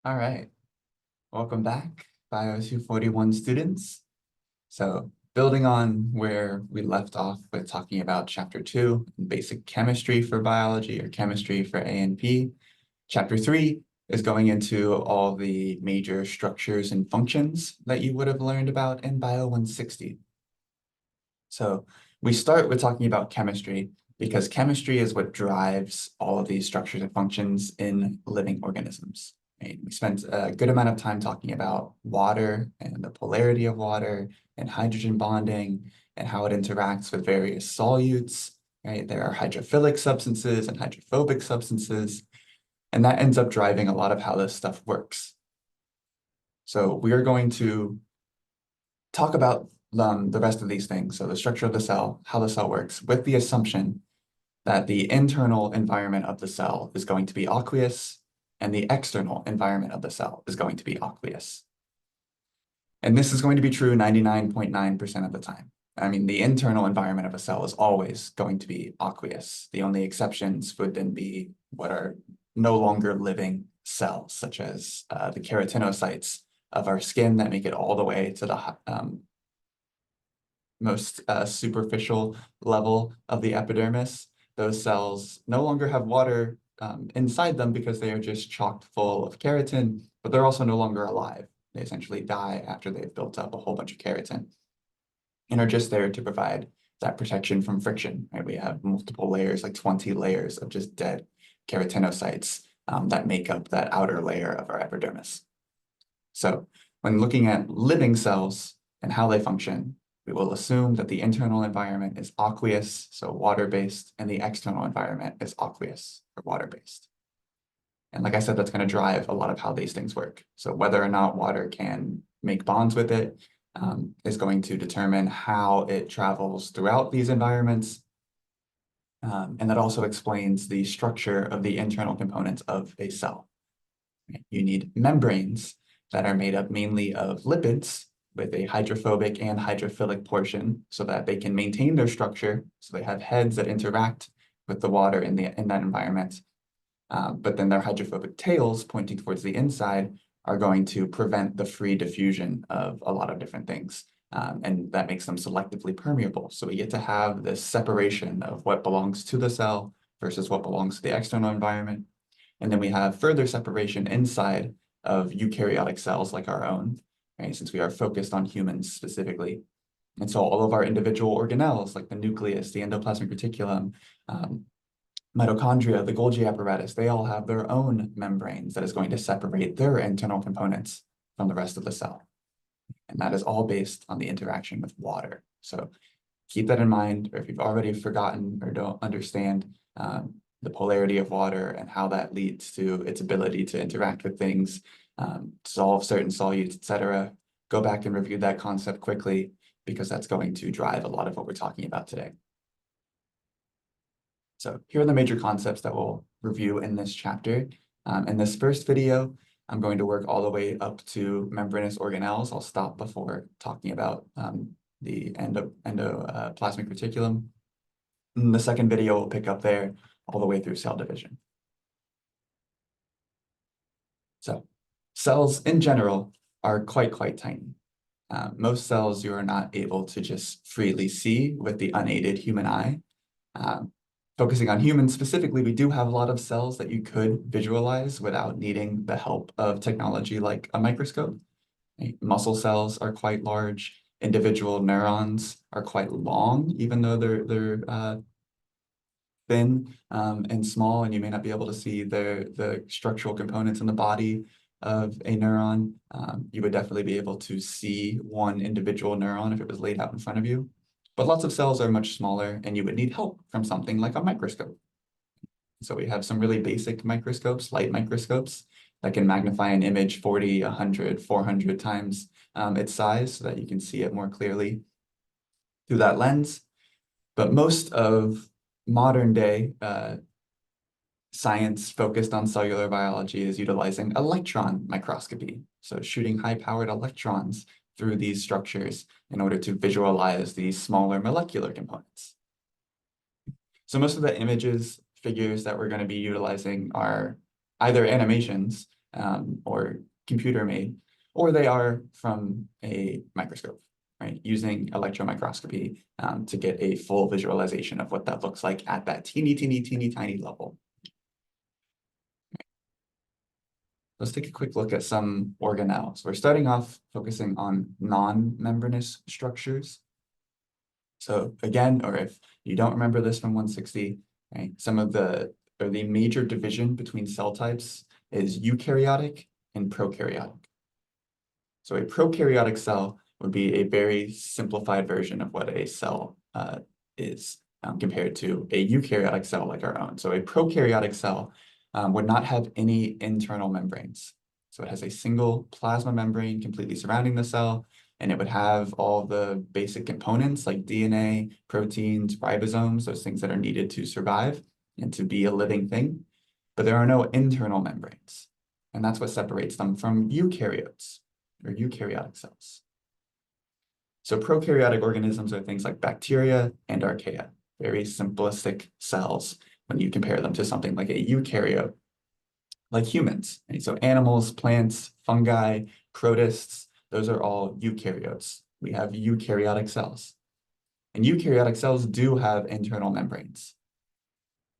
All right, welcome back, Bio 241 students. So building on where we left off with talking about Chapter 2, basic chemistry for biology or chemistry for A&P, Chapter 3 is going into all the major structures and functions that you would have learned about in Bio 160. So we start with talking about chemistry because chemistry is what drives all of these structures and functions in living organisms. Right? We spent a good amount of time talking about water and the polarity of water and hydrogen bonding and how it interacts with various solutes. Right? There are hydrophilic substances and hydrophobic substances, and that ends up driving a lot of how this stuff works. So we are going to talk about the rest of these things. So the structure of the cell, how the cell works, with the assumption that the internal environment of the cell is going to be aqueous and the external environment of the cell is going to be aqueous. And this is going to be true 99.9% of the time. I mean, the internal environment of a cell is always going to be aqueous. The only exceptions would then be what are no longer living cells, such as the keratinocytes of our skin that make it all the way to the most superficial level of the epidermis. Those cells no longer have water inside them because they are just chocked full of keratin, but they're also no longer alive. They essentially die after they've built up a whole bunch of keratin and are just there to provide that protection from friction. Right? We have multiple layers, like 20 layers of just dead keratinocytes that make up that outer layer of our epidermis. So when looking at living cells and how they function, we will assume that the internal environment is aqueous, so water-based, and the external environment is aqueous, or water-based. And like I said, that's going to drive a lot of how these things work. So whether or not water can make bonds with it is going to determine how it travels throughout these environments. And that also explains the structure of the internal components of a cell. You need membranes that are made up mainly of lipids with a hydrophobic and hydrophilic portion so that they can maintain their structure. So they have heads that interact with the water in that environment. But then their hydrophobic tails pointing towards the inside are going to prevent the free diffusion of a lot of different things. And that makes them selectively permeable. So we get to have this separation of what belongs to the cell versus what belongs to the external environment. And then we have further separation inside of eukaryotic cells like our own, right? Since we are focused on humans specifically. And so all of our individual organelles, like the nucleus, the endoplasmic reticulum, mitochondria, the Golgi apparatus, they all have their own membranes that is going to separate their internal components from the rest of the cell. And that is all based on the interaction with water. So keep that in mind, or if you've already forgotten or don't understand the polarity of water and how that leads to its ability to interact with things, dissolve certain solutes, etc., go back and review that concept quickly because that's going to drive a lot of what we're talking about today. So here are the major concepts that we'll review in this chapter. In this first video, I'm going to work all the way up to membranous organelles. I'll stop before talking about the endoplasmic reticulum. In the second video, we'll pick up there all the way through cell division. So cells in general are quite tiny. Most cells you are not able to just freely see with the unaided human eye. Focusing on humans specifically, we do have a lot of cells that you could visualize without needing the help of technology like a microscope. Right? Muscle cells are quite large. Individual neurons are quite long, even though they're thin and small, and you may not be able to see the structural components in the body of a neuron. You would definitely be able to see one individual neuron if it was laid out in front of you. But lots of cells are much smaller, and you would need help from something like a microscope. So we have some really basic microscopes, light microscopes, that can magnify an image 40, 100, 400 times its size so that you can see it more clearly through that lens. But most of modern day science focused on cellular biology is utilizing electron microscopy. So shooting high-powered electrons through these structures in order to visualize these smaller molecular components. So most of the images, figures that we're going to be utilizing are either animations or computer made, or they are from a microscope, right? Using electron microscopy to get a full visualization of what that looks like at that teeny, teeny, teeny, tiny level. Let's take a quick look at some organelles. We're starting off focusing on non-membranous structures. So again, or if you don't remember this from 160, right, the major division between cell types is eukaryotic and prokaryotic. So a prokaryotic cell would be a very simplified version of what a cell is compared to a eukaryotic cell like our own. So a prokaryotic cell would not have any internal membranes. So it has a single plasma membrane completely surrounding the cell, and it would have all the basic components like DNA, proteins, ribosomes, those things that are needed to survive and to be a living thing. But there are no internal membranes. And that's what separates them from eukaryotes or eukaryotic cells. So prokaryotic organisms are things like bacteria and archaea, very simplistic cells when you compare them to something like a eukaryote, like humans. Right? So animals, plants, fungi, protists, those are all eukaryotes. We have eukaryotic cells. And eukaryotic cells do have internal membranes.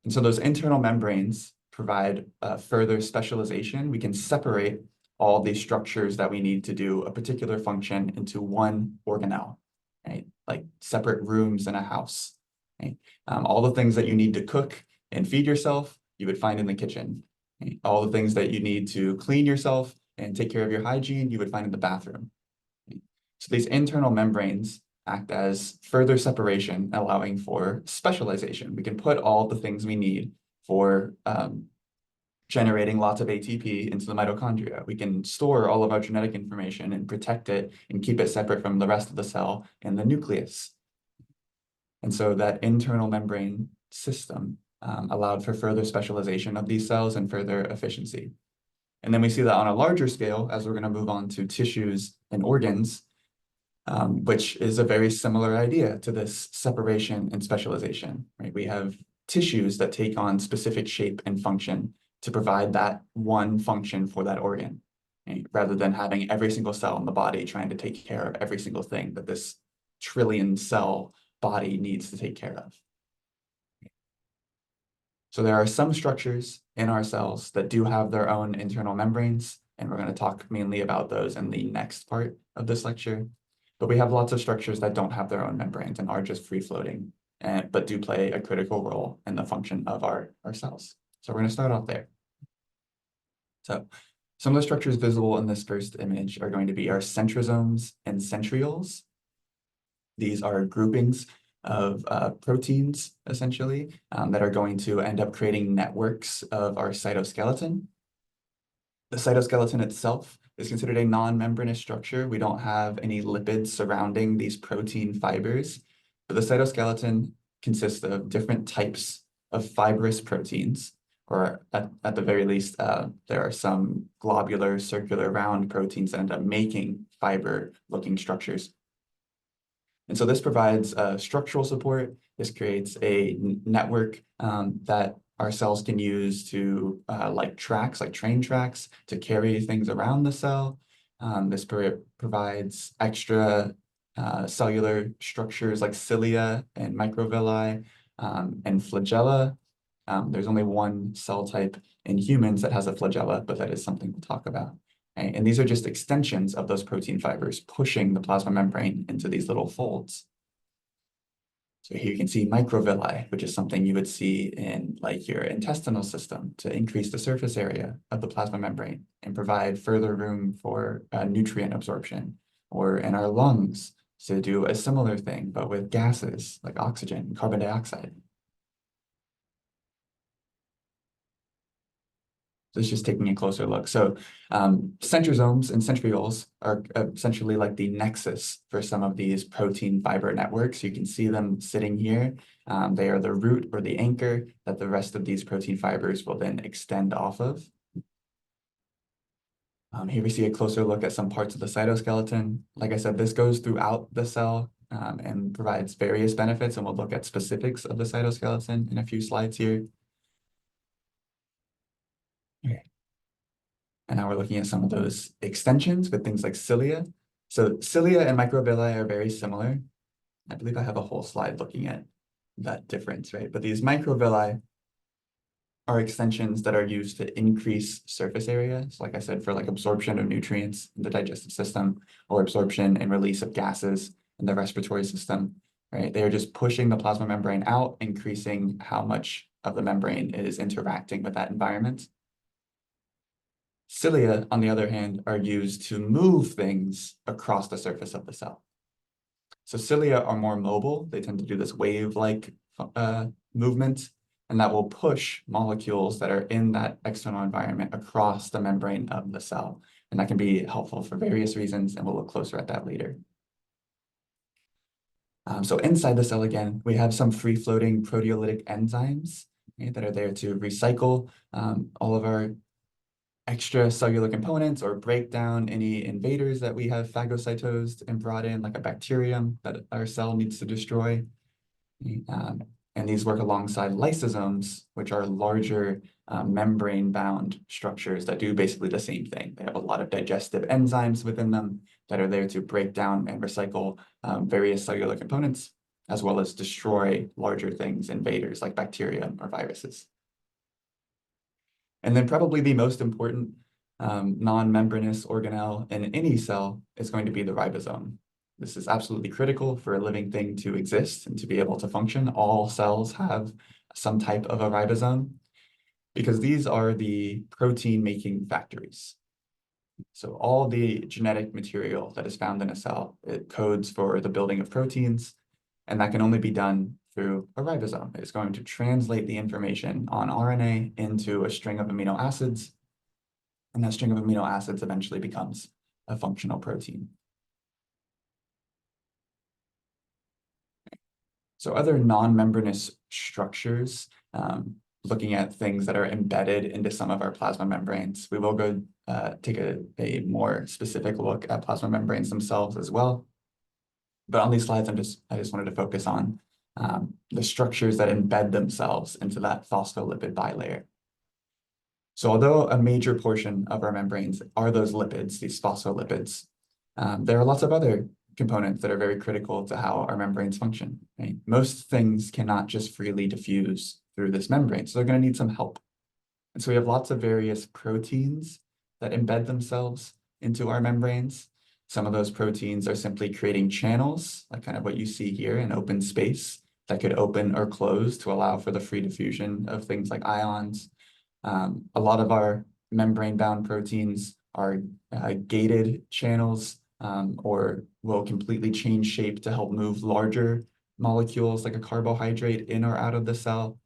And so those internal membranes provide further specialization. We can separate all these structures that we need to do a particular function into one organelle, right? Like separate rooms in a house, right? All the things that you need to cook and feed yourself, you would find in the kitchen. Right? All the things that you need to clean yourself and take care of your hygiene, you would find in the bathroom. Right? So these internal membranes act as further separation, allowing for specialization. We can put all the things we need for generating lots of ATP into the mitochondria. We can store all of our genetic information and protect it and keep it separate from the rest of the cell and the nucleus. And so that internal membrane system allowed for further specialization of these cells and further efficiency. And then we see that on a larger scale, as we're going to move on to tissues and organs, which is a very similar idea to this separation and specialization, right? We have tissues that take on specific shape and function to provide that one function for that organ, right? Rather than having every single cell in the body trying to take care of every single thing that this trillion cell body needs to take care of. So there are some structures in our cells that do have their own internal membranes, and we're going to talk mainly about those in the next part of this lecture. But we have lots of structures that don't have their own membranes and are just free floating, but do play a critical role in the function of our cells. So we're going to start off there. So some of the structures visible in this first image are going to be our centrosomes and centrioles. These are groupings of proteins, essentially, that are going to end up creating networks of our cytoskeleton. The cytoskeleton itself is considered a non-membranous structure. We don't have any lipids surrounding these protein fibers, but the cytoskeleton consists of different types of fibrous proteins, or at the very least, there are some globular, circular, round proteins that end up making fiber-looking structures. And so this provides structural support. This creates a network that our cells can use to like tracks, like train tracks, to carry things around the cell. This provides extra cellular structures like cilia and microvilli and flagella. There's only one cell type in humans that has a flagella, but that is something we'll talk about. Right? And these are just extensions of those protein fibers pushing the plasma membrane into these little folds. So here you can see microvilli, which is something you would see in like your intestinal system to increase the surface area of the plasma membrane and provide further room for nutrient absorption, or in our lungs to do a similar thing, but with gases like oxygen and carbon dioxide. It's just taking a closer look. So centrosomes and centrioles are essentially like the nexus for some of these protein fiber networks. You can see them sitting here. They are the root or the anchor that the rest of these protein fibers will then extend off of. Here we see a closer look at some parts of the cytoskeleton. Like I said, this goes throughout the cell and provides various benefits, and we'll look at specifics of the cytoskeleton in a few slides here. Okay. And now we're looking at some of those extensions with things like cilia. So cilia and microvilli are very similar. I believe I have a whole slide looking at that difference, right? But these microvilli are extensions that are used to increase surface area. So like I said, for like absorption of nutrients in the digestive system or absorption and release of gases in the respiratory system, right? They are just pushing the plasma membrane out, increasing how much of the membrane is interacting with that environment. Cilia, on the other hand, are used to move things across the surface of the cell. So cilia are more mobile. They tend to do this wave-like movement, and that will push molecules that are in that external environment across the membrane of the cell. And that can be helpful for various reasons, and we'll look closer at that later. So inside the cell, again, we have some free-floating proteolytic enzymes, right, that are there to recycle all of our extracellular components or break down any invaders that we have phagocytosed and brought in, like a bacterium that our cell needs to destroy. And these work alongside lysosomes, which are larger membrane-bound structures that do basically the same thing. They have a lot of digestive enzymes within them that are there to break down and recycle various cellular components, as well as destroy larger things, invaders like bacteria or viruses. And then probably the most important non-membranous organelle in any cell is going to be the ribosome. This is absolutely critical for a living thing to exist and to be able to function. All cells have some type of a ribosome because these are the protein-making factories. So all the genetic material that is found in a cell, it codes for the building of proteins, and that can only be done through a ribosome. It's going to translate the information on RNA into a string of amino acids, and that string of amino acids eventually becomes a functional protein. So other non-membranous structures, looking at things that are embedded into some of our plasma membranes. We will go take a more specific look at plasma membranes themselves as well. But on these slides, I just wanted to focus on the structures that embed themselves into that phospholipid bilayer. So although a major portion of our membranes are those lipids, these phospholipids, there are lots of other components that are very critical to how our membranes function, right? Most things cannot just freely diffuse through this membrane, so they're going to need some help. And so we have lots of various proteins that embed themselves into our membranes. Some of those proteins are simply creating channels, like kind of what you see here in open space, that could open or close to allow for the free diffusion of things like ions. A lot of our membrane-bound proteins are gated channels or will completely change shape to help move larger molecules like a carbohydrate in or out of the cell.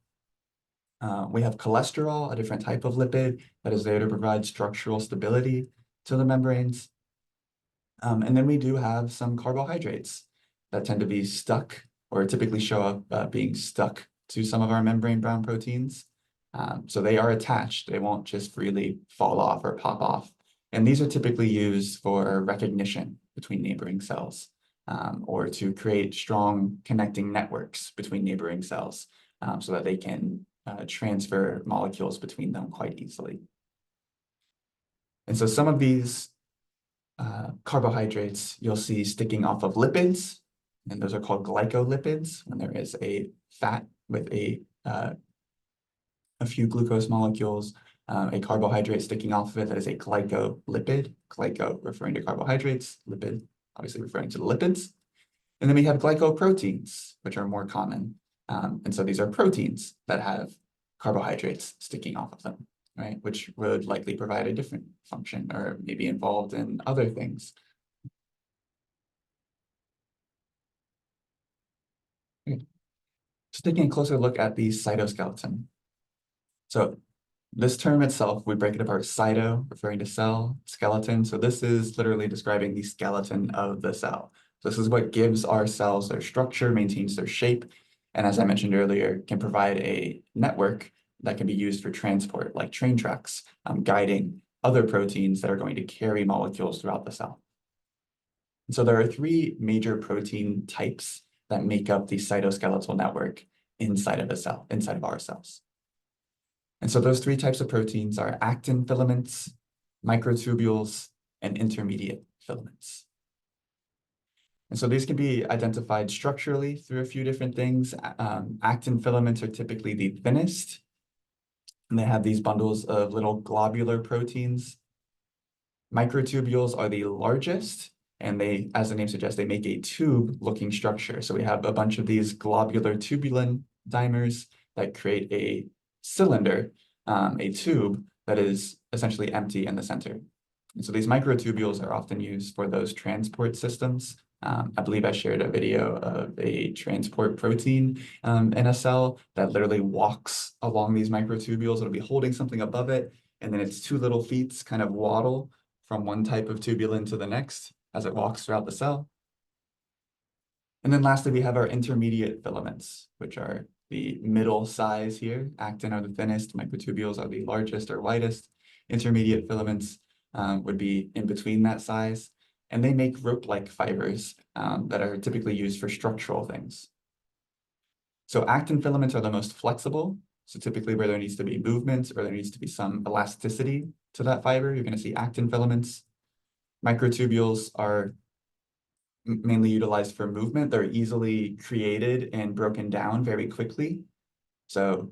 We have cholesterol, a different type of lipid that is there to provide structural stability to the membranes. And then we do have some carbohydrates that tend to be stuck or typically show up being stuck to some of our membrane-bound proteins. So they are attached. They won't just freely fall off or pop off. And these are typically used for recognition between neighboring cells or to create strong connecting networks between neighboring cells so that they can transfer molecules between them quite easily. And so some of these carbohydrates you'll see sticking off of lipids, and those are called glycolipids when there is a fat with a few glucose molecules, a carbohydrate sticking off of it that is a glycolipid, glyco referring to carbohydrates, lipid obviously referring to the lipids. And then we have glycoproteins, which are more common. And so these are proteins that have carbohydrates sticking off of them, right? Which would likely provide a different function or maybe involved in other things. Okay. Just taking a closer look at the cytoskeleton. So this term itself, we break it apart, cyto, referring to cell, skeleton. So this is literally describing the skeleton of the cell. So this is what gives our cells their structure, maintains their shape, and as I mentioned earlier, can provide a network that can be used for transport, like train tracks, guiding other proteins that are going to carry molecules throughout the cell. And so there are three major protein types that make up the cytoskeletal network inside of a cell, inside of our cells. And so those three types of proteins are actin filaments, microtubules, and intermediate filaments. And so these can be identified structurally through a few different things. Actin filaments are typically the thinnest, and they have these bundles of little globular proteins. Microtubules are the largest, and they, as the name suggests, they make a tube-looking structure. So we have a bunch of these globular tubulin dimers that create a cylinder, a tube that is essentially empty in the center. And so these microtubules are often used for those transport systems. I believe I shared a video of a transport protein in a cell that literally walks along these microtubules. It'll be holding something above it, and then its two little feet kind of waddle from one type of tubulin to the next as it walks throughout the cell. And then lastly, we have our intermediate filaments, which are the middle size here. Actin are the thinnest, microtubules are the largest or widest. Intermediate filaments would be in between that size, and they make rope-like fibers that are typically used for structural things. So actin filaments are the most flexible. So typically where there needs to be movement or there needs to be some elasticity to that fiber, you're going to see actin filaments. Microtubules are mainly utilized for movement. They're easily created and broken down very quickly. So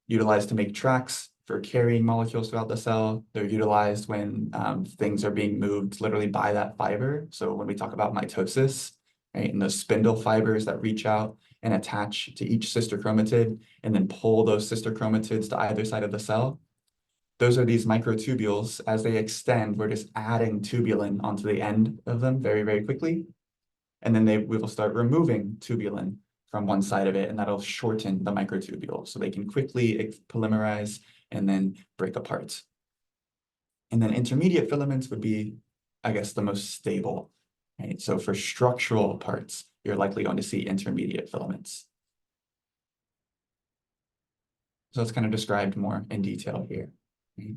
utilized to make tracks for carrying molecules throughout the cell. They're utilized when things are being moved literally by that fiber. So when we talk about mitosis, right, and those spindle fibers that reach out and attach to each sister chromatid and then pull those sister chromatids to either side of the cell. Those are these microtubules. As they extend, we're just adding tubulin onto the end of them very, very quickly. And then we will start removing tubulin from one side of it, and that'll shorten the microtubule so they can quickly polymerize and then break apart. And then intermediate filaments would be, I guess, the most stable, right? So for structural parts, you're likely going to see intermediate filaments. So it's kind of described more in detail here. Right?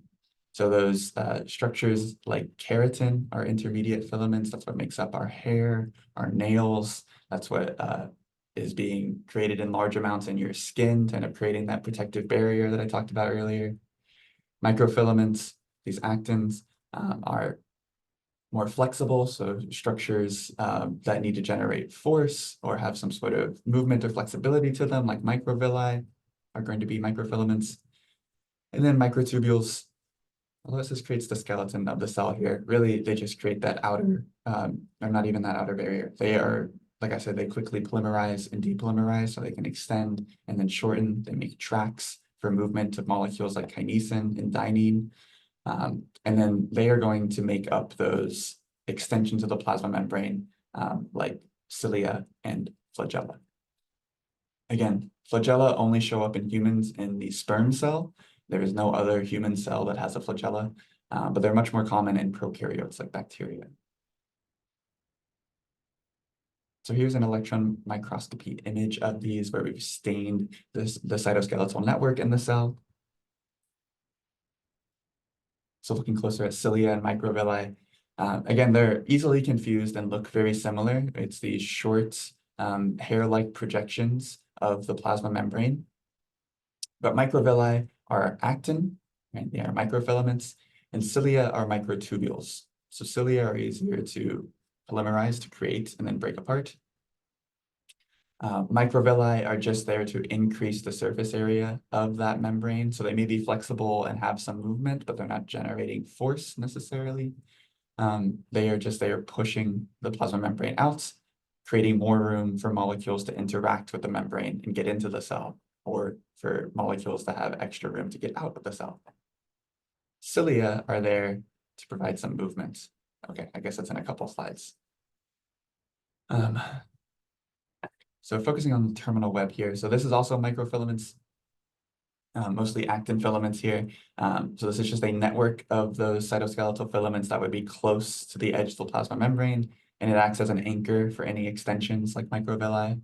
So those structures like keratin are intermediate filaments. That's what makes up our hair, our nails. That's what is being created in large amounts in your skin to end up creating that protective barrier that I talked about earlier. Microfilaments, these actins, are more flexible, so structures that need to generate force or have some sort of movement or flexibility to them, like microvilli, are going to be microfilaments. And then microtubules, although this creates the skeleton of the cell here, really they just create that outer, or not even that outer barrier. They are, like I said, they quickly polymerize and depolymerize, so they can extend and then shorten. They make tracks for movement of molecules like kinesin and dynein. And then they are going to make up those extensions of the plasma membrane, like cilia and flagella. Again, flagella only show up in humans in the sperm cell. There is no other human cell that has a flagella, but they're much more common in prokaryotes like bacteria. So here's an electron microscopy image of these where we've stained the cytoskeletal network in the cell. So looking closer at cilia and microvilli, again, they're easily confused and look very similar. It's these short hair-like projections of the plasma membrane. But microvilli are actin, right? They are microfilaments, and cilia are microtubules. So cilia are easier to polymerize, to create, and then break apart. Microvilli are just there to increase the surface area of that membrane. So they may be flexible and have some movement, but they're not generating force necessarily. They are pushing the plasma membrane out, creating more room for molecules to interact with the membrane and get into the cell, or for molecules to have extra room to get out of the cell. Cilia are there to provide some movement. Okay, I guess that's in a couple slides. So focusing on the terminal web here. So this is also microfilaments, mostly actin filaments here. So this is just a network of those cytoskeletal filaments that would be close to the edge of the plasma membrane, and it acts as an anchor for any extensions like microvilli.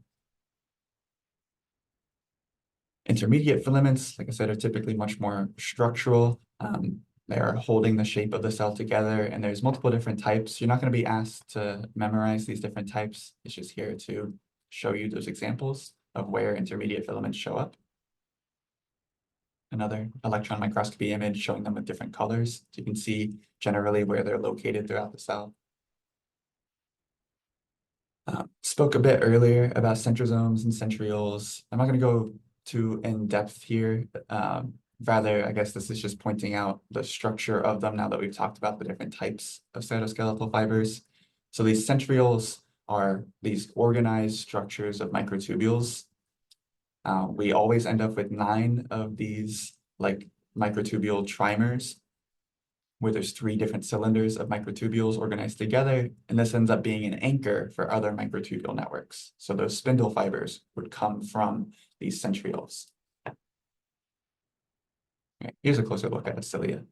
Intermediate filaments, like I said, are typically much more structural. They are holding the shape of the cell together, and there's multiple different types. You're not going to be asked to memorize these different types. It's just here to show you those examples of where intermediate filaments show up. another electron microscopy image showing them with different colors. So you can see generally where they're located throughout the cell. Spoke a bit earlier about centrosomes and centrioles. I'm not going to go too in depth here. Rather, I guess this is just pointing out the structure of them now that we've talked about the different types of cytoskeletal fibers. So these centrioles are these organized structures of microtubules. We always end up with 9 of these like microtubule trimers, where there's 3 different cylinders of microtubules organized together, and this ends up being an anchor for other microtubule networks. So those spindle fibers would come from these centrioles. Okay, here's a closer look at a cilia.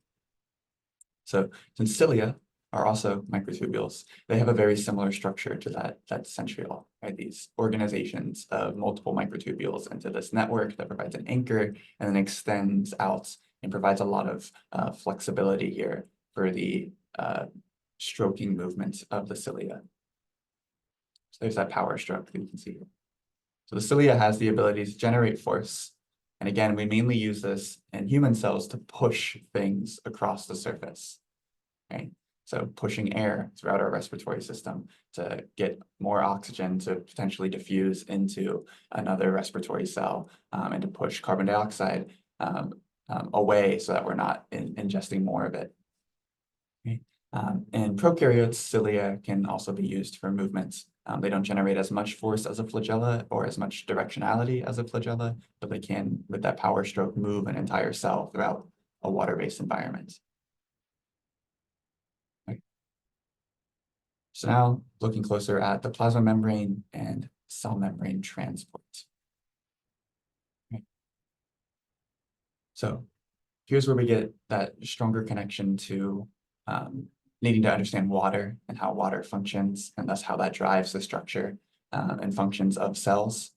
So since cilia are also microtubules, they have a very similar structure to that centriole, right? These organizations of multiple microtubules into this network that provides an anchor and then extends out and provides a lot of flexibility here for the stroking movements of the cilia. So there's that power stroke that you can see here. So the cilia has the ability to generate force. And again, we mainly use this in human cells to push things across the surface, right? So pushing air throughout our respiratory system to get more oxygen to potentially diffuse into another respiratory cell, and to push carbon dioxide away so that we're not ingesting more of it. Okay. In prokaryotes, cilia can also be used for movements. They don't generate as much force as a flagella or as much directionality as a flagella, but they can, with that power stroke, move an entire cell throughout a water-based environment. Okay. So now looking closer at the plasma membrane and cell membrane transport. Okay. So here's where we get that stronger connection to needing to understand water and how water functions, and thus how that drives the structure and functions of cells.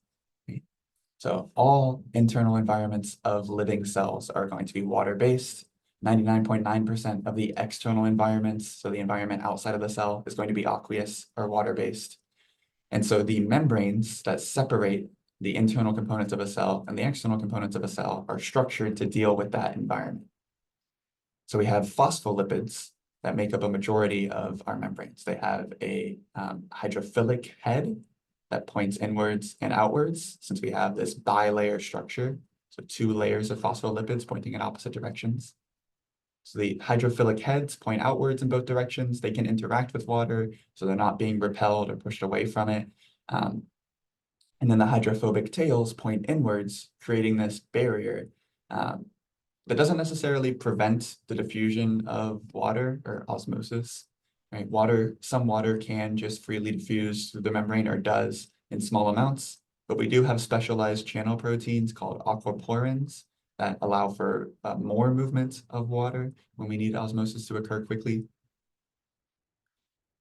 So all internal environments of living cells are going to be water-based. 99.9% of the external environments, so the environment outside of the cell, is going to be aqueous or water-based. And so the membranes that separate the internal components of a cell and the external components of a cell are structured to deal with that environment. So we have phospholipids that make up a majority of our membranes. They have a hydrophilic head that points inwards and outwards, since we have this bilayer structure. So 2 layers of phospholipids pointing in opposite directions. So the hydrophilic heads point outwards in both directions. They can interact with water, so they're not being repelled or pushed away from it. And then the hydrophobic tails point inwards, creating this barrier that doesn't necessarily prevent the diffusion of water or osmosis, right? Some water can just freely diffuse through the membrane, or does in small amounts, but we do have specialized channel proteins called aquaporins that allow for more movement of water when we need osmosis to occur quickly.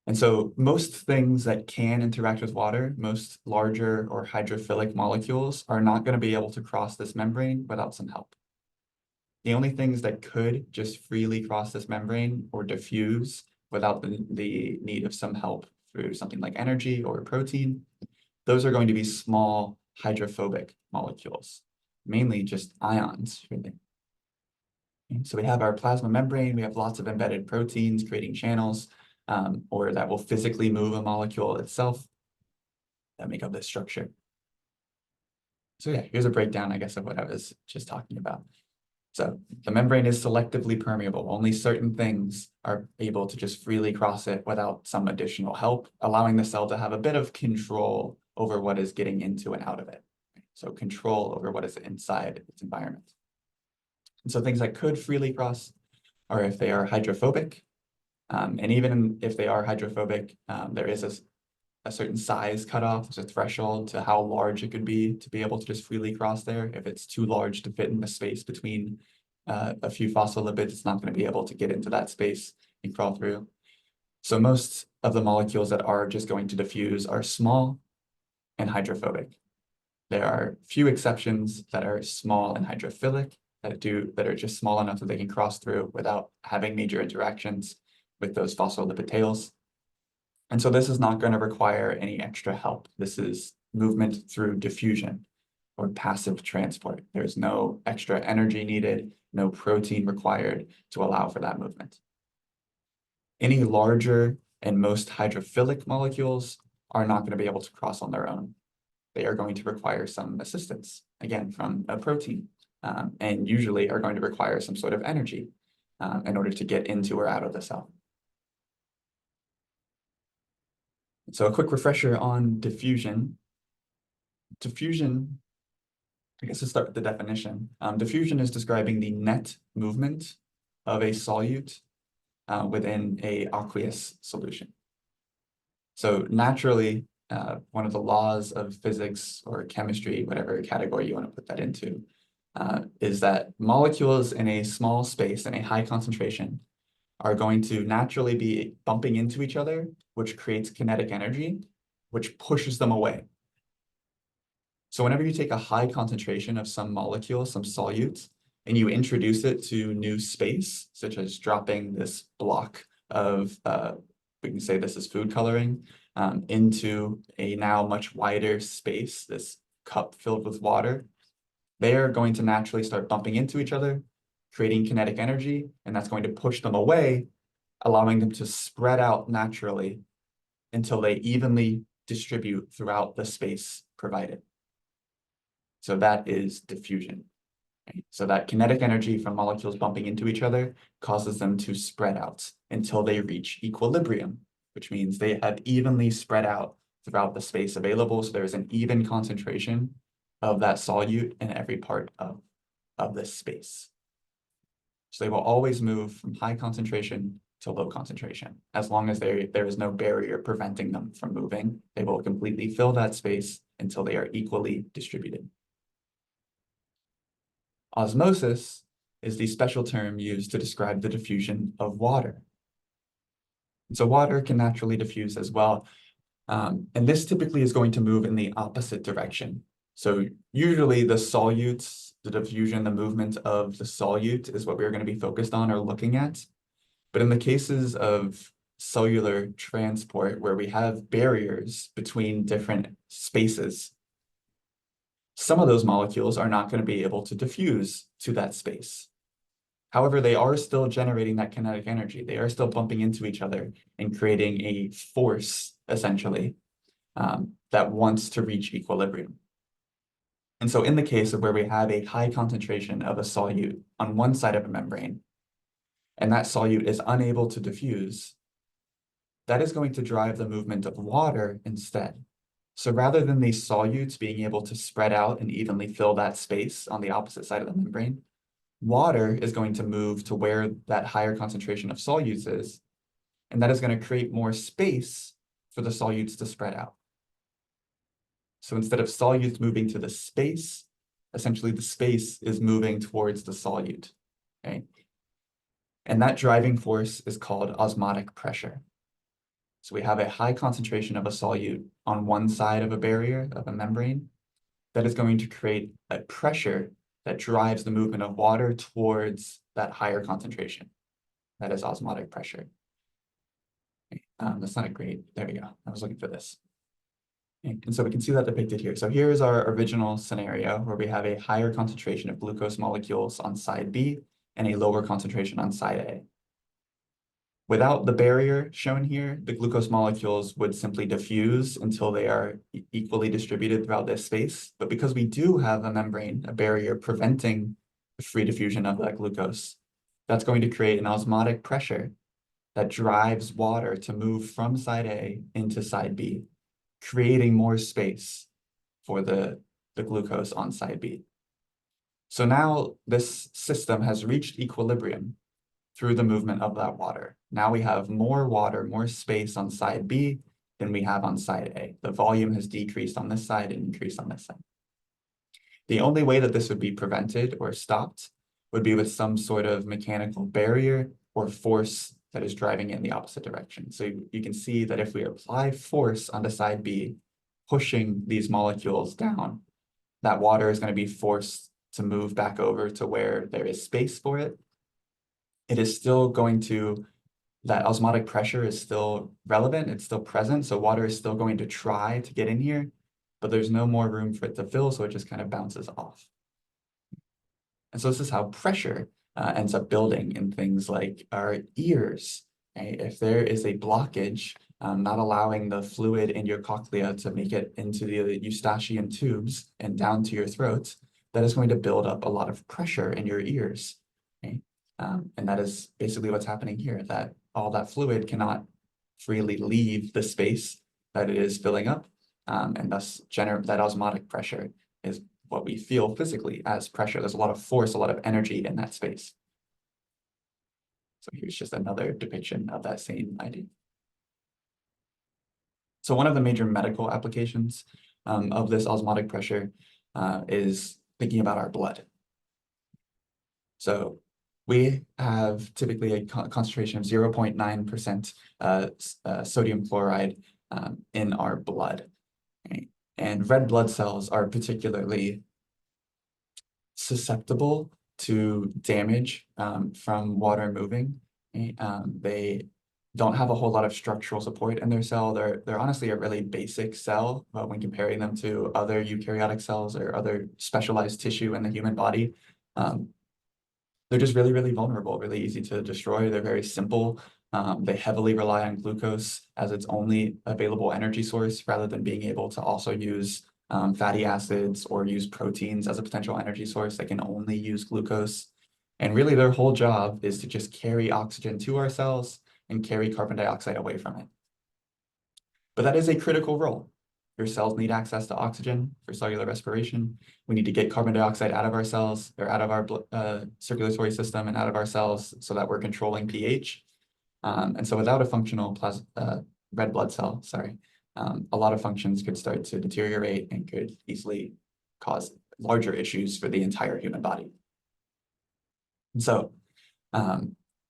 And so most things that can interact with water, most larger or hydrophilic molecules, are not going to be able to cross this membrane without some help. The only things that could just freely cross this membrane or diffuse without the need of some help through something like energy or a protein, those are going to be small hydrophobic molecules, mainly just ions, really. And so we have our plasma membrane, we have lots of embedded proteins creating channels, or that will physically move a molecule itself that make up this structure. So yeah, here's a breakdown, I guess, of what I was just talking about. So the membrane is selectively permeable. Only certain things are able to just freely cross it without some additional help, allowing the cell to have a bit of control over what is getting into and out of it. So control over what is inside its environment. And so things that could freely cross are if they are hydrophobic. And even if they are hydrophobic, there is a certain size cutoff. There's a threshold to how large it could be to be able to just freely cross there. If it's too large to fit in the space between a few phospholipids, it's not going to be able to get into that space and crawl through. So most of the molecules that are just going to diffuse are small and hydrophobic. There are few exceptions that are small and hydrophilic that are just small enough that they can cross through without having major interactions with those phospholipid tails. And so this is not going to require any extra help. This is movement through diffusion. or passive transport. There's no extra energy needed, no protein required to allow for that movement. Any larger and most hydrophilic molecules are not going to be able to cross on their own. They are going to require some assistance, again, from a protein, and usually are going to require some sort of energy in order to get into or out of the cell. So a quick refresher on diffusion. Diffusion, I guess to start with the definition, diffusion is describing the net movement of a solute within a aqueous solution. So naturally, one of the laws of physics or chemistry, whatever category you want to put that into, is that molecules in a small space, in a high concentration, are going to naturally be bumping into each other, which creates kinetic energy, which pushes them away. So whenever you take a high concentration of some molecule, some solute, and you introduce it to new space, such as dropping this block of, we can say this is food coloring, into a now much wider space, this cup filled with water, they are going to naturally start bumping into each other, creating kinetic energy, and that's going to push them away, allowing them to spread out naturally until they evenly distribute throughout the space provided. So that is diffusion. Right? So that kinetic energy from molecules bumping into each other causes them to spread out until they reach equilibrium, which means they have evenly spread out throughout the space available. So there's an even concentration of that solute in every part of this space. So they will always move from high concentration to low concentration. As long as there is no barrier preventing them from moving, they will completely fill that space until they are equally distributed. Osmosis is the special term used to describe the diffusion of water. So water can naturally diffuse as well. And this typically is going to move in the opposite direction. So usually the solutes, the diffusion, the movement of the solute is what we're going to be focused on or looking at. But in the cases of cellular transport, where we have barriers between different spaces, some of those molecules are not going to be able to diffuse to that space. However, they are still generating that kinetic energy. They are still bumping into each other and creating a force, essentially, that wants to reach equilibrium. And so in the case of where we have a high concentration of a solute on one side of a membrane, and that solute is unable to diffuse, that is going to drive the movement of water instead. So rather than these solutes being able to spread out and evenly fill that space on the opposite side of the membrane, water is going to move to where that higher concentration of solutes is, and that is going to create more space for the solutes to spread out. So instead of solutes moving to the space, essentially the space is moving towards the solute, right? And that driving force is called osmotic pressure. So we have a high concentration of a solute on one side of a barrier, of a membrane, that is going to create a pressure that drives the movement of water towards that higher concentration. That is osmotic pressure. That's not a great, there we go. I was looking for this. And so we can see that depicted here. So here is our original scenario where we have a higher concentration of glucose molecules on side B and a lower concentration on side A. Without the barrier shown here, the glucose molecules would simply diffuse until they are equally distributed throughout this space. But because we do have a membrane, a barrier preventing the free diffusion of that glucose, that's going to create an osmotic pressure that drives water to move from side A into side B, creating more space for the glucose on side B. So now this system has reached equilibrium through the movement of that water. Now we have more water, more space on side B than we have on side A. The volume has decreased on this side and increased on this side. The only way that this would be prevented or stopped would be with some sort of mechanical barrier or force that is driving it in the opposite direction. So you can see that if we apply force onto side B, pushing these molecules down, that water is going to be forced to move back over to where there is space for it. It is still going to, that osmotic pressure is still relevant, it's still present, so water is still going to try to get in here, but there's no more room for it to fill, so it just kind of bounces off. And so this is how pressure ends up building in things like our ears. Right? If there is a blockage, not allowing the fluid in your cochlea to make it into the eustachian tubes and down to your throat, that is going to build up a lot of pressure in your ears. Okay? And that is basically what's happening here, that all that fluid cannot freely leave the space that it is filling up, and thus that osmotic pressure is what we feel physically as pressure. There's a lot of force, a lot of energy in that space. So here's just another depiction of that same idea. So one of the major medical applications of this osmotic pressure is thinking about our blood. So we have typically a concentration of 0.9% sodium chloride in our blood. Right? And red blood cells are particularly susceptible to damage from water moving. Right? They don't have a whole lot of structural support in their cell. They're honestly a really basic cell when comparing them to other eukaryotic cells or other specialized tissue in the human body. They're just really, really vulnerable, really easy to destroy. They're very simple. They heavily rely on glucose as its only available energy source, rather than being able to also use fatty acids or use proteins as a potential energy source. They can only use glucose. And really their whole job is to just carry oxygen to our cells and carry carbon dioxide away from it. But that is a critical role. Your cells need access to oxygen for cellular respiration. We need to get carbon dioxide out of our cells, or out of our circulatory system and out of our cells, so that we're controlling pH. And so without a functional red blood cell, a lot of functions could start to deteriorate and could easily cause larger issues for the entire human body. And so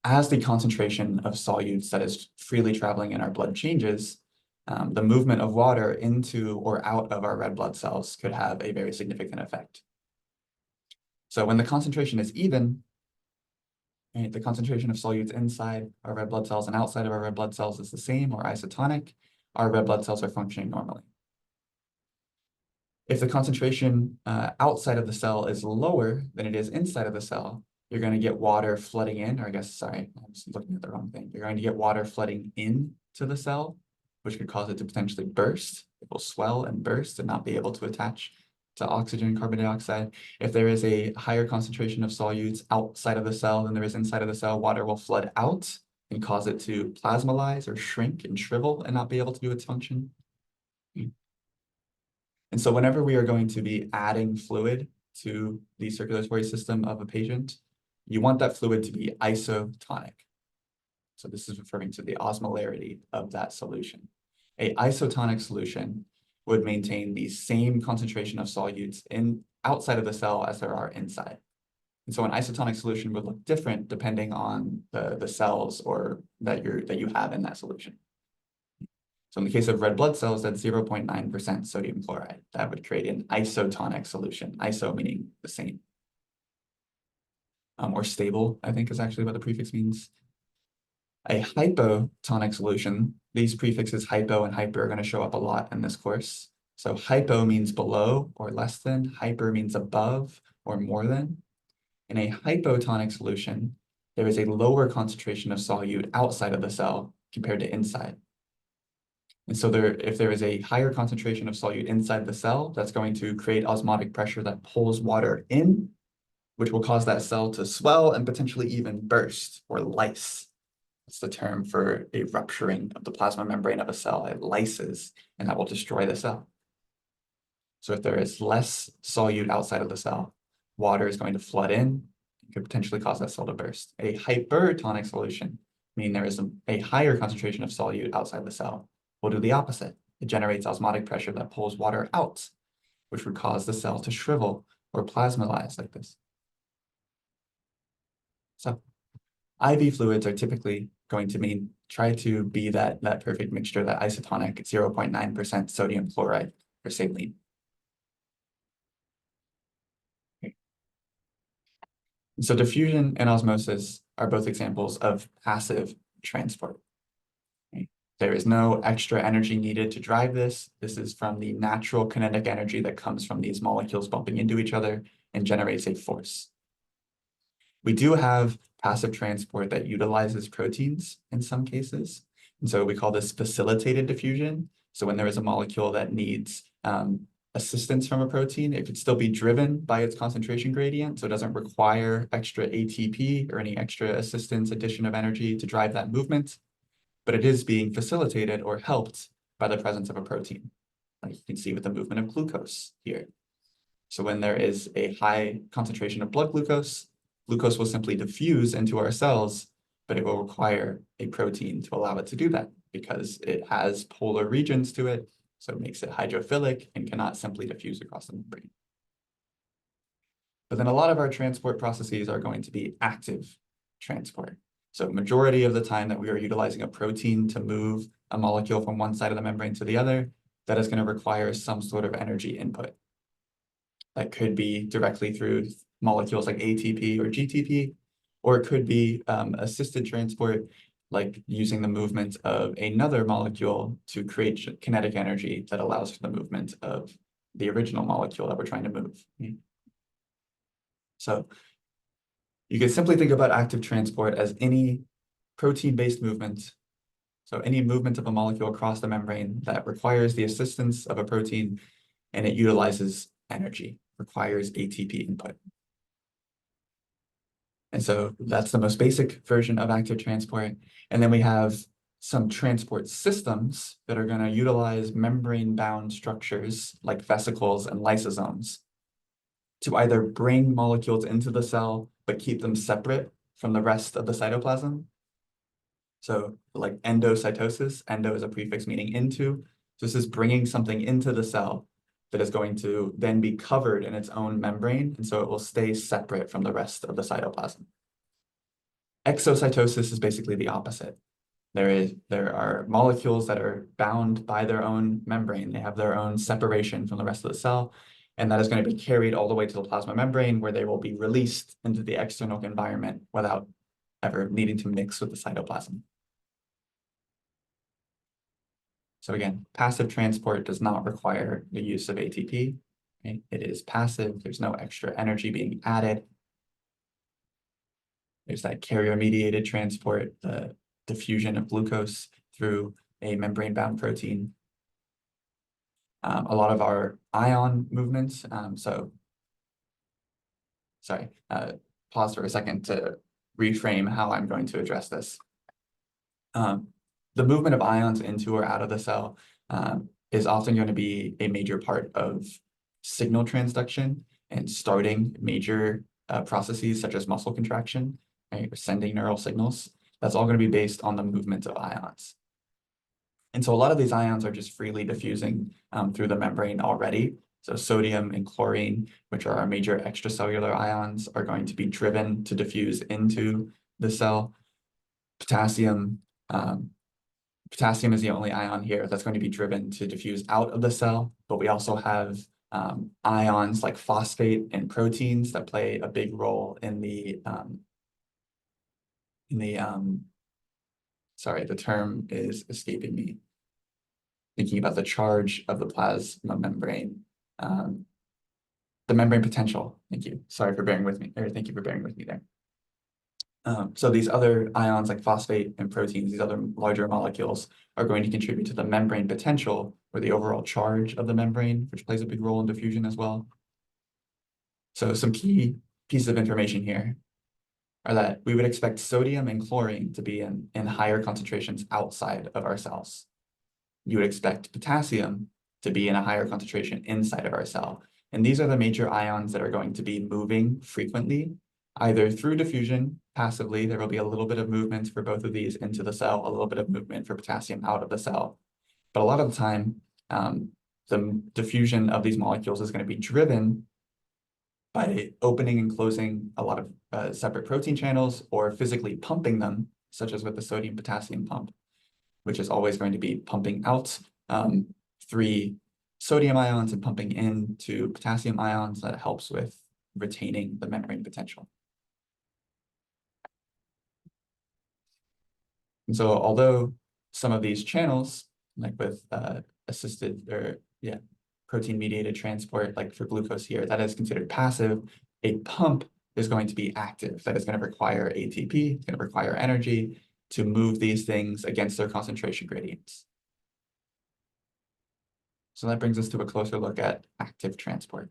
as the concentration of solutes that is freely traveling in our blood changes, the movement of water into or out of our red blood cells could have a very significant effect. So when the concentration is even, right, the concentration of solutes inside our red blood cells and outside of our red blood cells is the same or isotonic, our red blood cells are functioning normally. If the concentration outside of the cell is lower than it is inside of the cell, you're going to get water flooding in, or I guess, sorry, I'm just looking at the wrong thing. You're going to get water flooding into the cell, which could cause it to potentially burst. It will swell and burst and not be able to attach to oxygen and carbon dioxide. If there is a higher concentration of solutes outside of the cell than there is inside of the cell, water will flood out and cause it to plasmolyze or shrink and shrivel and not be able to do its function. And so whenever we are going to be adding fluid to the circulatory system of a patient, you want that fluid to be isotonic. So this is referring to the osmolarity of that solution. A isotonic solution would maintain the same concentration of solutes outside of the cell as there are inside. And so an isotonic solution would look different depending on the cells or that you have in that solution. So in the case of red blood cells, that's 0.9% sodium chloride. That would create an isotonic solution. Iso meaning the same. Or stable, I think is actually what the prefix means. A hypotonic solution, these prefixes hypo and hyper are going to show up a lot in this course. So hypo means below or less than, hyper means above or more than. In a hypotonic solution, there is a lower concentration of solute outside of the cell compared to inside. And so if there is a higher concentration of solute inside the cell, that's going to create osmotic pressure that pulls water in, which will cause that cell to swell and potentially even burst or lyse. That's the term for a rupturing of the plasma membrane of a cell. It lyses, and that will destroy the cell. So if there is less solute outside of the cell, water is going to flood in and could potentially cause that cell to burst. A hypertonic solution, meaning there is a higher concentration of solute outside the cell, will do the opposite. It generates osmotic pressure that pulls water out, which would cause the cell to shrivel or plasmolyze like this. So IV fluids are typically going to try to be that perfect mixture, that isotonic 0.9% sodium chloride or saline. Okay. So diffusion and osmosis are both examples of passive transport. Okay. There is no extra energy needed to drive this. This is from the natural kinetic energy that comes from these molecules bumping into each other and generates a force. We do have passive transport that utilizes proteins in some cases. And so we call this facilitated diffusion. So when there is a molecule that needs assistance from a protein, it could still be driven by its concentration gradient. So it doesn't require extra ATP or any extra assistance, addition of energy to drive that movement, but it is being facilitated or helped by the presence of a protein. Like you can see with the movement of glucose here. So when there is a high concentration of blood glucose, glucose will simply diffuse into our cells, but it will require a protein to allow it to do that because it has polar regions to it, so it makes it hydrophilic and cannot simply diffuse across the membrane. But then a lot of our transport processes are going to be active transport. So majority of the time that we are utilizing a protein to move a molecule from one side of the membrane to the other, that is going to require some sort of energy input. That could be directly through molecules like ATP or GTP, or it could be assisted transport, like using the movement of another molecule to create kinetic energy that allows for the movement of the original molecule that we're trying to move. So you can simply think about active transport as any protein-based movement. So any movement of a molecule across the membrane that requires the assistance of a protein and it utilizes energy, requires ATP input. And so that's the most basic version of active transport. And then we have some transport systems that are going to utilize membrane-bound structures like vesicles and lysosomes to either bring molecules into the cell, but keep them separate from the rest of the cytoplasm. So like endocytosis, endo is a prefix meaning into. So this is bringing something into the cell that is going to then be covered in its own membrane, and so it will stay separate from the rest of the cytoplasm. Exocytosis is basically the opposite. There are molecules that are bound by their own membrane. They have their own separation from the rest of the cell, and that is going to be carried all the way to the plasma membrane where they will be released into the external environment without ever needing to mix with the cytoplasm. So again, passive transport does not require the use of ATP. Right? It is passive. There's no extra energy being added. There's that carrier-mediated transport, the diffusion of glucose through a membrane-bound protein. A lot of our ion movements, pause for a second to reframe how I'm going to address this. The movement of ions into or out of the cell is often going to be a major part of signal transduction and starting major processes such as muscle contraction, right, or sending neural signals. That's all going to be based on the movement of ions. And so a lot of these ions are just freely diffusing through the membrane already. So sodium and chlorine, which are our major extracellular ions, are going to be driven to diffuse into the cell. Potassium is the only ion here that's going to be driven to diffuse out of the cell, but we also have ions like phosphate and proteins that play a big role in sorry, the term is escaping me. Thinking about the charge of the plasma membrane, the membrane potential. Thank you. Sorry for bearing with me, or thank you for bearing with me there. So these other ions like phosphate and proteins, these other larger molecules are going to contribute to the membrane potential or the overall charge of the membrane, which plays a big role in diffusion as well. So some key pieces of information here are that we would expect sodium and chlorine to be in higher concentrations outside of our cells. You would expect potassium to be in a higher concentration inside of our cell. And these are the major ions that are going to be moving frequently, either through diffusion, passively. There will be a little bit of movement for both of these into the cell, a little bit of movement for potassium out of the cell. But a lot of the time, the diffusion of these molecules is going to be driven by opening and closing a lot of separate protein channels or physically pumping them, such as with the sodium-potassium pump, which is always going to be pumping out 3 sodium ions and pumping into potassium ions. That helps with retaining the membrane potential. And so although some of these channels, like with assisted or protein mediated transport, like for glucose here, that is considered passive. A pump is going to be active. That is going to require ATP, it's going to require energy to move these things against their concentration gradients. So that brings us to a closer look at active transport.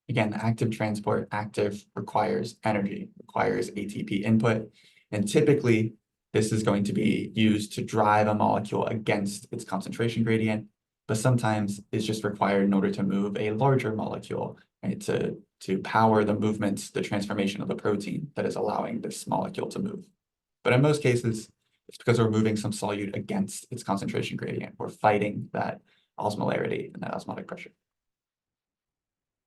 Again, active transport, active requires energy, requires ATP input, and typically this is going to be used to drive a molecule against its concentration gradient, but sometimes it's just required in order to move a larger molecule, right? To power the movements, the transformation of the protein that is allowing this molecule to move. But in most cases, it's because we're moving some solute against its concentration gradient. We're fighting that osmolarity and that osmotic pressure.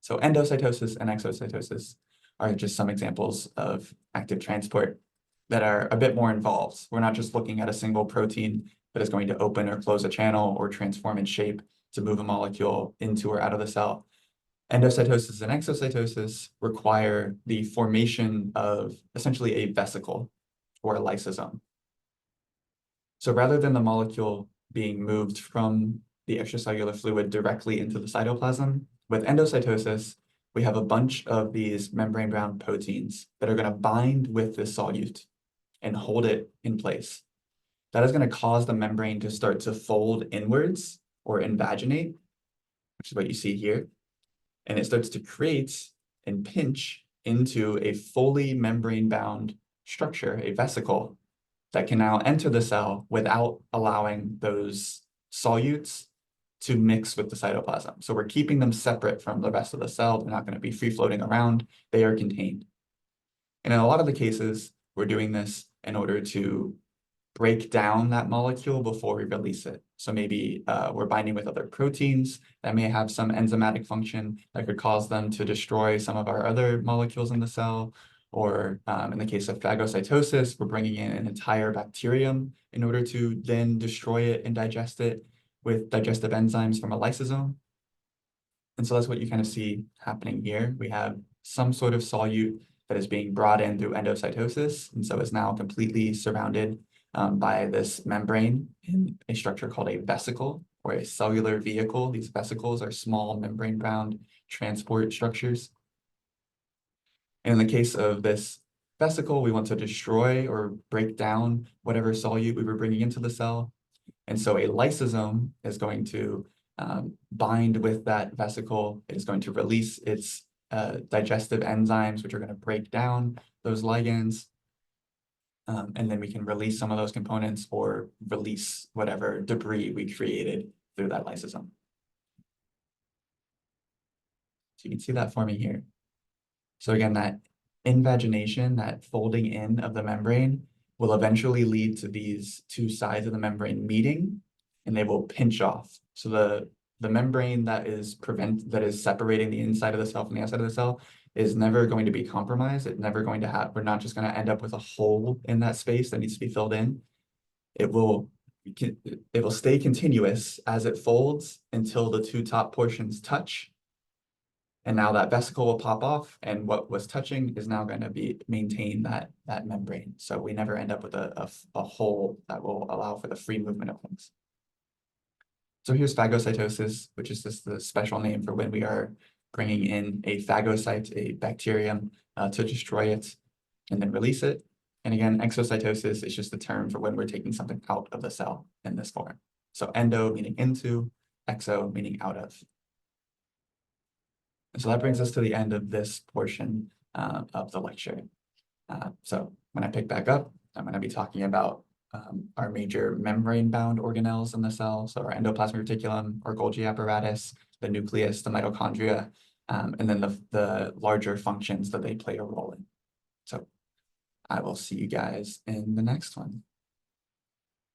So endocytosis and exocytosis are just some examples of active transport that are a bit more involved. We're not just looking at a single protein that is going to open or close a channel or transform in shape to move a molecule into or out of the cell. Endocytosis and exocytosis require the formation of essentially a vesicle or a lysosome. So rather than the molecule being moved from the extracellular fluid directly into the cytoplasm, with endocytosis, we have a bunch of these membrane-bound proteins that are going to bind with this solute and hold it in place. That is going to cause the membrane to start to fold inwards or invaginate, which is what you see here. And it starts to create and pinch into a fully membrane-bound structure, a vesicle, that can now enter the cell without allowing those solutes to mix with the cytoplasm. So we're keeping them separate from the rest of the cell. They're not going to be free floating around. They are contained. And in a lot of the cases, we're doing this in order to break down that molecule before we release it. So maybe we're binding with other proteins that may have some enzymatic function that could cause them to destroy some of our other molecules in the cell. Or in the case of phagocytosis, we're bringing in an entire bacterium in order to then destroy it and digest it with digestive enzymes from a lysosome. And so that's what you kind of see happening here. We have some sort of solute that is being brought in through endocytosis, and so is now completely surrounded by this membrane in a structure called a vesicle or a cellular vehicle. These vesicles are small membrane-bound transport structures. And in the case of this vesicle, we want to destroy or break down whatever solute we were bringing into the cell. And so a lysosome is going to bind with that vesicle. It is going to release its digestive enzymes, which are going to break down those ligands. And then we can release some of those components or release whatever debris we created through that lysosome. So you can see that forming here. So again, that invagination, that folding in of the membrane will eventually lead to these two sides of the membrane meeting, and they will pinch off. So the membrane that is separating the inside of the cell from the outside of the cell is never going to be compromised. It's never going to have, we're not just going to end up with a hole in that space that needs to be filled in. It will stay continuous as it folds until the two top portions touch. And now that vesicle will pop off, and what was touching is now going to maintain that membrane. So we never end up with a hole that will allow for the free movement of things. So here's phagocytosis, which is just the special name for when we are bringing in a phagocyte, a bacterium, to destroy it and then release it. And again, exocytosis is just the term for when we're taking something out of the cell in this form. So endo meaning into, exo meaning out of. And so that brings us to the end of this portion of the lecture. So when I pick back up, I'm going to be talking about our major membrane-bound organelles in the cell. So our endoplasmic reticulum, our Golgi apparatus, the nucleus, the mitochondria, and then the larger functions that they play a role in. So I will see you guys in the next one.